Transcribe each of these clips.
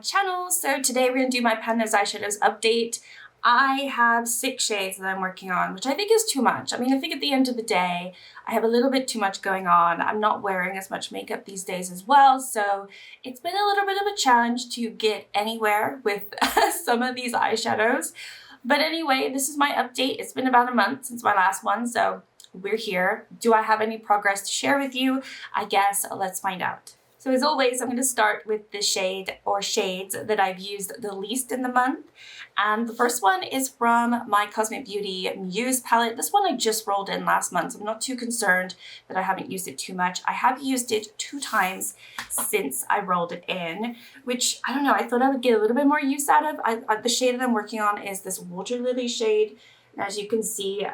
channel. So today we're gonna do my Pan Nose Eyeshadows update. I have 6 shades that I'm working on, which I think is too much. I mean, I think at the end of the day, I have a little bit too much going on. I'm not wearing as much makeup these days as well, so it's been a little bit of a challenge to get anywhere with some of these eyeshadows. But anyway, this is my update. It's been about a month since my last one, so we're here. Do I have any progress to share with you? I guess let's find out. So as always, I'm going to start with the shade or shades that I've used the least in the month. And the first one is from my Cosmic Beauty Muse palette. This one I just rolled in last month, so I'm not too concerned that I haven't used it too much. I have used it 2 times since I rolled it in, which, I don't know, I thought I would get a little bit more use out of. The shade that I'm working on is this Water Lily shade. And as you can see,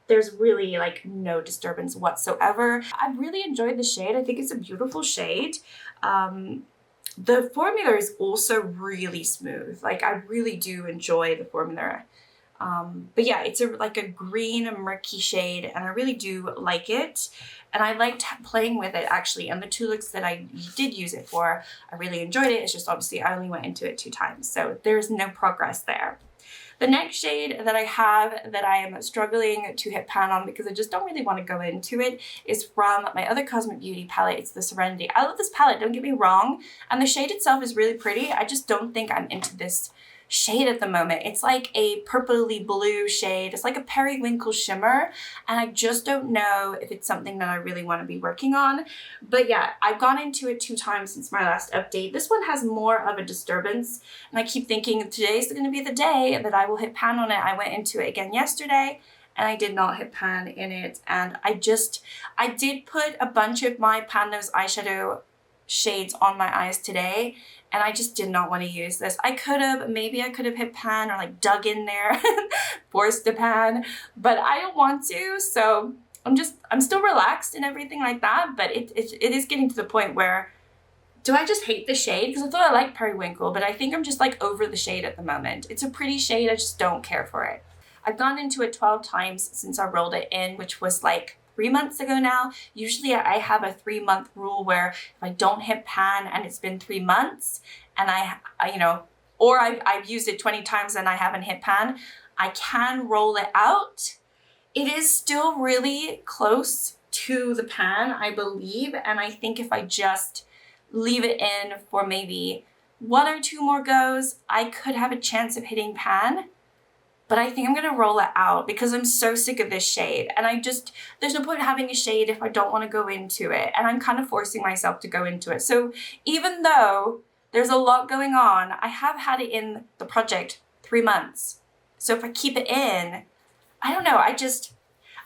there's really like no disturbance whatsoever. I really enjoyed the shade. I think it's a beautiful shade. The formula is also really smooth. Like I really do enjoy the formula. But yeah, it's like a green murky shade and I really do like it. And I liked playing with it actually. And the 2 looks that I did use it for, I really enjoyed it. It's just obviously I only went into it 2 times. So there's no progress there. The next shade that I have that I am struggling to hit pan on because I just don't really want to go into it is from my other Cosmic Beauty palette. It's the Serenity. I love this palette, don't get me wrong. And the shade itself is really pretty. I just don't think I'm into this shade at the moment. It's like a purpley blue shade. It's like a periwinkle shimmer. And I just don't know if it's something that I really want to be working on. But yeah, I've gone into it 2 times since my last update. This one has more of a disturbance. And I keep thinking today's going to be the day that I will hit pan on it. I went into it again yesterday and I did not hit pan in it. And I did put a bunch of my Pan Nose eyeshadow shades on my eyes today and I just did not want to use this. Maybe I could have hit pan or like dug in there, forced to pan, but I don't want to. So I'm still relaxed and everything like that, but it is getting to the point where do I just hate the shade? Because I thought I liked periwinkle, but I think I'm just like over the shade at the moment. It's a pretty shade, I just don't care for it. I've gone into it 12 times since I rolled it in, which was like 3 months ago now. Usually I have a 3-month rule where if I don't hit pan and it's been 3 months and I've used it 20 times and I haven't hit pan, I can roll it out. It is still really close to the pan, I believe. And I think if I just leave it in for maybe 1 or 2 more goes, I could have a chance of hitting pan. But I think I'm going to roll it out because I'm so sick of this shade. And there's no point having a shade if I don't want to go into it. And I'm kind of forcing myself to go into it. So even though there's a lot going on, I have had it in the project 3 months. So if I keep it in, I don't know.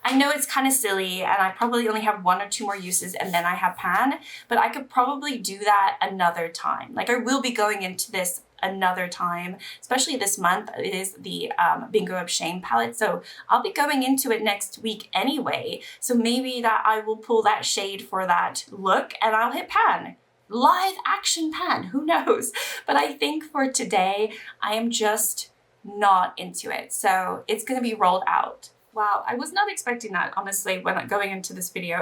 I know it's kind of silly and I probably only have 1 or 2 more uses and then I have pan, but I could probably do that another time. Like I will be going into this another time, especially this month. It is the Bingo of Shame palette, so I'll be going into it next week anyway. So maybe that I will pull that shade for that look and I'll hit pan. Live action pan, who knows? But I think for today, I am just not into it. So it's gonna be rolled out. Wow, I was not expecting that, honestly, when going into this video.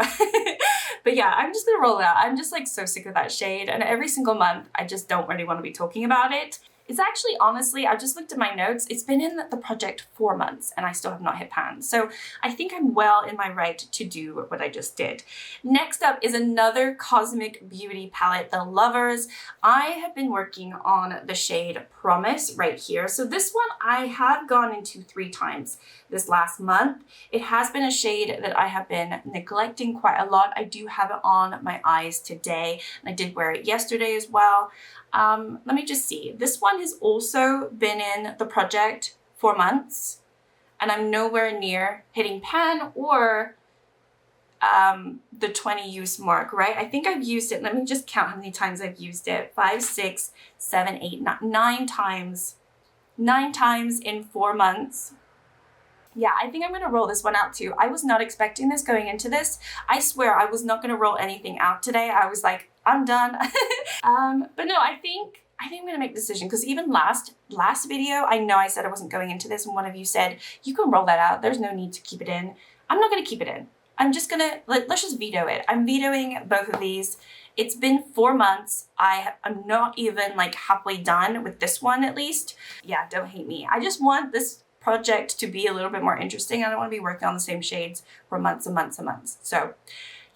But yeah, I'm just gonna roll it out. I'm just like so sick of that shade. And every single month, I just don't really want to be talking about it. It's actually, honestly, I just looked at my notes. It's been in the project 4 months and I still have not hit pan. So I think I'm well in my right to do what I just did. Next up is another Cosmic Beauty palette, the Lovers. I have been working on the shade Promise right here. So this one I have gone into 3 times this last month. It has been a shade that I have been neglecting quite a lot. I do have it on my eyes today and I did wear it yesterday as well. Let me just see. This one has also been in the project 4 months and I'm nowhere near hitting pan or the 20 use mark, right? I think I've used it. Let me just count how many times I've used it. 5, 6, 7, 8, 9 times. 9 times in 4 months. Yeah, I think I'm going to roll this one out too. I was not expecting this going into this. I swear I was not going to roll anything out today. I was like, I'm done. But no, I think I'm going to make a decision because even last video, I know I said I wasn't going into this and one of you said, you can roll that out. There's no need to keep it in. I'm not going to keep it in. I'm just gonna, let's just veto it. I'm vetoing both of these. It's been 4 months. I'm not even like halfway done with this one at least. Yeah, don't hate me. I just want this project to be a little bit more interesting. I don't want to be working on the same shades for months and months and months. So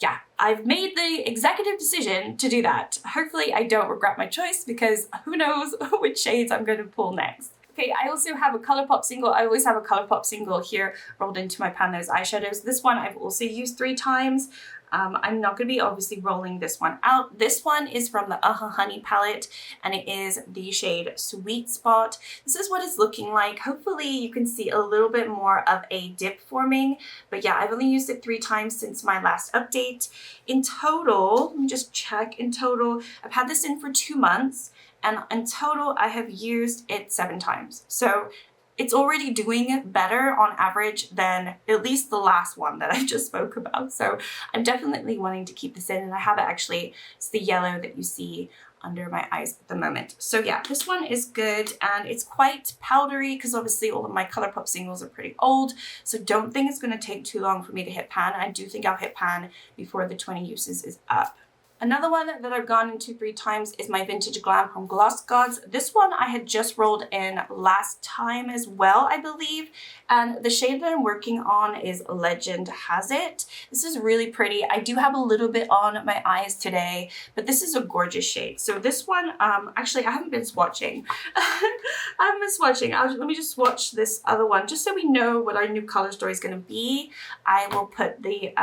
yeah, I've made the executive decision to do that. Hopefully I don't regret my choice because who knows which shades I'm going to pull next. Okay, I also have a Colourpop Single. I always have a Colourpop Single here rolled into my pan nose eyeshadows. This one I've also used 3 times. I'm not going to be obviously rolling this one out. This one is from the Honey palette, and it is the shade Sweet Spot. This is what it's looking like. Hopefully you can see a little bit more of a dip forming, but yeah, I've only used it 3 times since my last update. In total, let me just check, in total, I've had this in for 2 months, and in total I have used it 7 times. So it's already doing better on average than at least the last one that I just spoke about. So I'm definitely wanting to keep this in, and I have it actually, it's the yellow that you see under my eyes at the moment. So yeah, this one is good, and it's quite powdery because obviously all of my Colourpop Singles are pretty old, so don't think it's going to take too long for me to hit pan. I do think I'll hit pan before the 20 uses is up. Another one that I've gone into 3 times is my Vintage Glam from Gloss Gods. This one I had just rolled in last time as well, I believe. And the shade that I'm working on is Legend Has It. This is really pretty. I do have a little bit on my eyes today, but this is a gorgeous shade. So this one, actually I haven't been swatching. I haven't been swatching. Let me just swatch this other one just so we know what our new color story is going to be. I will put the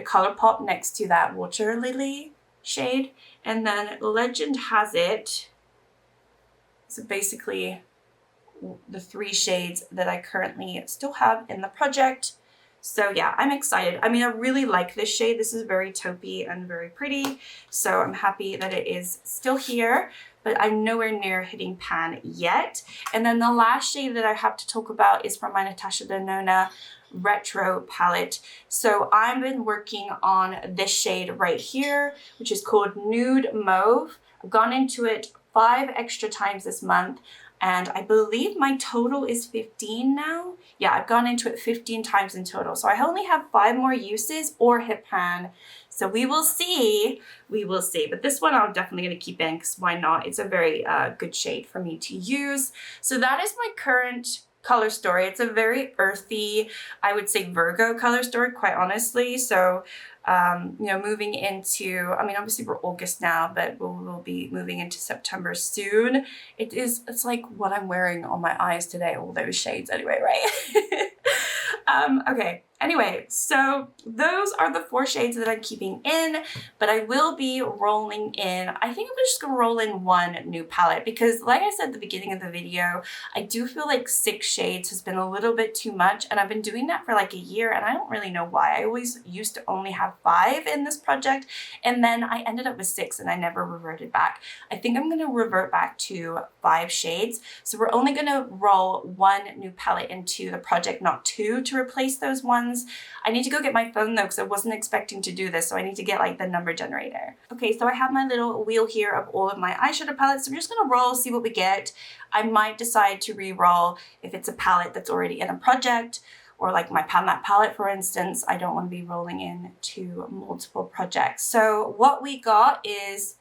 Colourpop next to that Water Lily shade, and then Legend Has It. So basically the 3 shades that I currently still have in the project. So yeah, I'm excited. I mean, I really like this shade. This is very taupey and very pretty. So I'm happy that it is still here, but I'm nowhere near hitting pan yet. And then the last shade that I have to talk about is from my Natasha Denona Retro palette. So I've been working on this shade right here, which is called Nude Mauve. I've gone into it 5 extra times this month, and I believe my total is 15 now. Yeah, I've gone into it 15 times in total. So I only have 5 more uses or hit pan. So we will see, But this one I'm definitely going to keep in because why not? It's a very good shade for me to use. So that is my current color story. It's a very earthy, I would say Virgo color story, quite honestly. So, you know, moving into, I mean, obviously we're August now, but we'll be moving into September soon. It's like what I'm wearing on my eyes today, all those shades anyway, right? Okay, anyway, so those are the 4 shades that I'm keeping in, but I will be rolling in, I think I'm just gonna roll in 1 new palette because like I said at the beginning of the video, I do feel like 6 shades has been a little bit too much, and I've been doing that for like a year, and I don't really know why. I always used to only have 5 in this project, and then I ended up with 6 and I never reverted back. I think I'm gonna revert back to 5 shades. So we're only gonna roll 1 new palette into the project, not 2 to replace those ones. I need to go get my phone though because I wasn't expecting to do this, so I need to get like the number generator. Okay, so I have my little wheel here of all of my eyeshadow palettes. So I'm just gonna roll, see what we get. I might decide to re-roll if it's a palette that's already in a project, or like my Pan That palette, for instance. I don't want to be rolling in to multiple projects. So what we got is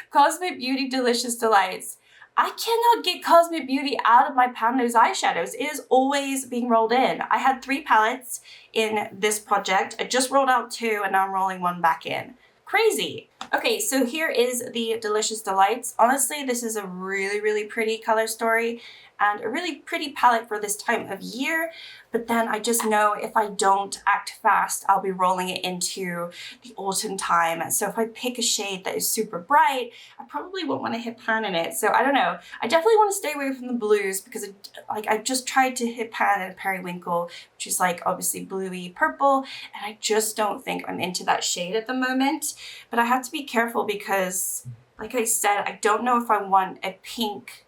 Cosmic Beauty Delicious Delights. I cannot get Cosmic Beauty out of my Pan Nose eyeshadows. It is always being rolled in. I had 3 palettes in this project. I just rolled out 2 and now I'm rolling 1 back in. Crazy. Okay, so here is the Delicious Delights. Honestly, this is a really, really pretty color story and a really pretty palette for this time of year. But then I just know if I don't act fast, I'll be rolling it into the autumn time. So if I pick a shade that is super bright, I probably won't want to hit pan in it. So I don't know. I definitely want to stay away from the blues because I just tried to hit pan in a Periwinkle, which is like obviously bluey purple, and I just don't think I'm into that shade at the moment. But I have to be careful because, like I said, I don't know if I want a pink,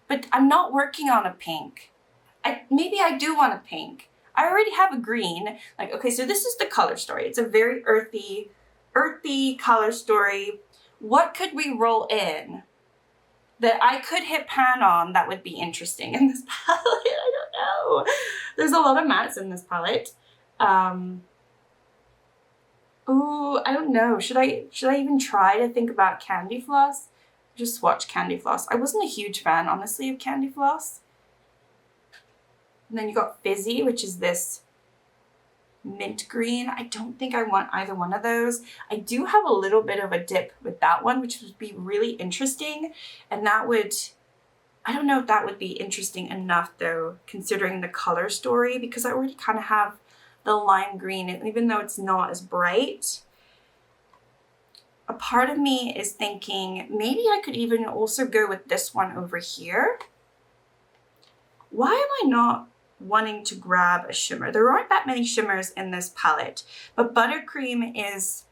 but I'm not working on a pink. Maybe I do want a pink. I already have a green. Like, okay, so this is the color story. It's a very earthy color story. What could we roll in that I could hit pan on that would be interesting in this palette? I don't know. There's a lot of mattes in this palette. Ooh, I don't know. Should I even try to think about candy floss? Just swatch candy floss. I wasn't a huge fan, honestly, of candy floss. And then you got Fizzy, which is this mint green. I don't think I want either one of those. I do have a little bit of a dip with that one, which would be really interesting. And that would, I don't know if that would be interesting enough though, considering the color story, because I already kind of have the lime green, and even though it's not as bright, a part of me is thinking maybe I could even also go with this one over here. Why am I not wanting to grab a shimmer? There aren't that many shimmers in this palette, but Buttercream is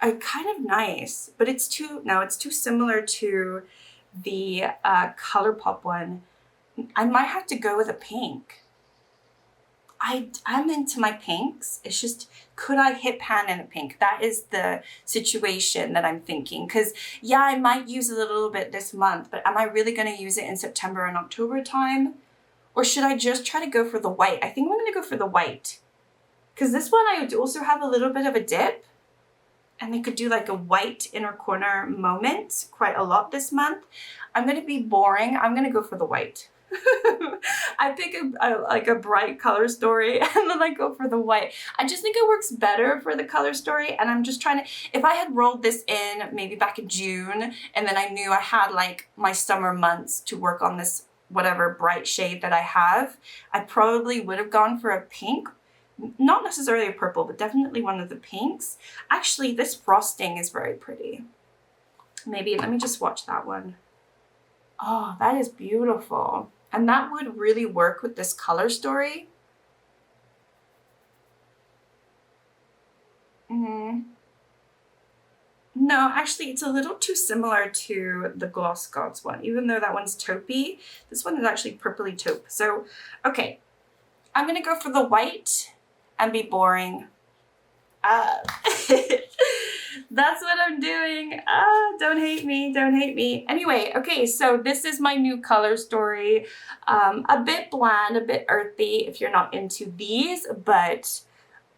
kind of nice, but it's too similar to the Colourpop one. I might have to go with a pink. I'm into my pinks. It's just, could I hit pan in a pink? That is the situation that I'm thinking. Because yeah, I might use it a little bit this month, but am I really going to use it in September and October time? Or should I just try to go for the white? I think I'm going to go for the white. Because this one, I would also have a little bit of a dip. And they could do like a white inner corner moment quite a lot this month. I'm going to be boring. I'm going to go for the white. I pick a bright color story and then I go for the white. I just think it works better for the color story, and I'm just trying to, if I had rolled this in maybe back in June and then I knew I had like my summer months to work on this whatever bright shade that I have, I probably would have gone for a pink. Not necessarily a purple, but definitely one of the pinks. Actually, this frosting is very pretty. Maybe, let me just swatch that one. Oh, that is beautiful. And that would really work with this color story. No, actually, it's a little too similar to the Gloss Gods one. Even though that one's taupey, this one is actually purpley taupe. So, okay, I'm gonna go for the white and be boring. That's what I'm doing. Don't hate me, don't hate me. Anyway, okay, so this is my new color story. A bit bland, a bit earthy if you're not into these, but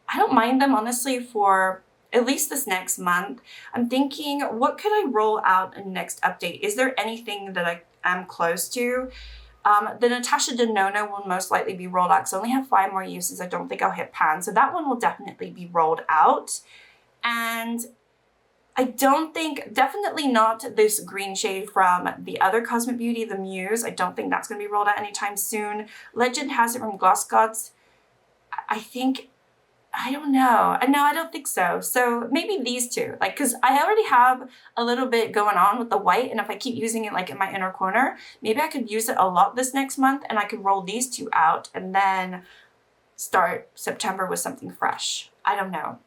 I don't mind them honestly for at least this next month. I'm thinking, what could I roll out in next update? Is there anything that I am close to? The Natasha Denona will most likely be rolled out because I only have 5 more uses. I don't think I'll hit pan, so that one will definitely be rolled out. And I don't think, definitely not this green shade from the other Cosmic Beauty, the Muse. I don't think that's going to be rolled out anytime soon. Legend has it from Gloss Gods. I think, I don't know. No, I don't think so. So maybe these two, like, because I already have a little bit going on with the white, and if I keep using it like in my inner corner, maybe I could use it a lot this next month, and I could roll these two out and then start September with something fresh. I don't know.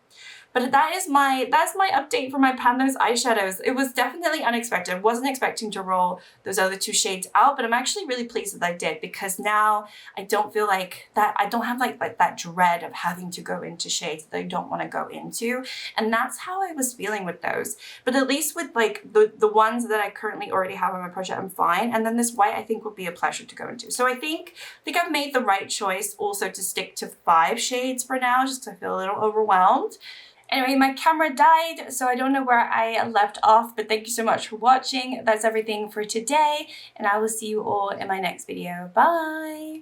But that's my update for my Pan Those eyeshadows. It was definitely unexpected. I wasn't expecting to roll those other 2 shades out, but I'm actually really pleased that I did, because now I don't feel like that, I don't have like that dread of having to go into shades that I don't want to go into. And that's how I was feeling with those. But at least with like the ones that I currently already have on my project, I'm fine. And then this white I think would be a pleasure to go into. So I think I've made the right choice also to stick to 5 shades for now, just because I feel a little overwhelmed. Anyway, my camera died, so I don't know where I left off, but thank you so much for watching. That's everything for today, and I will see you all in my next video. Bye!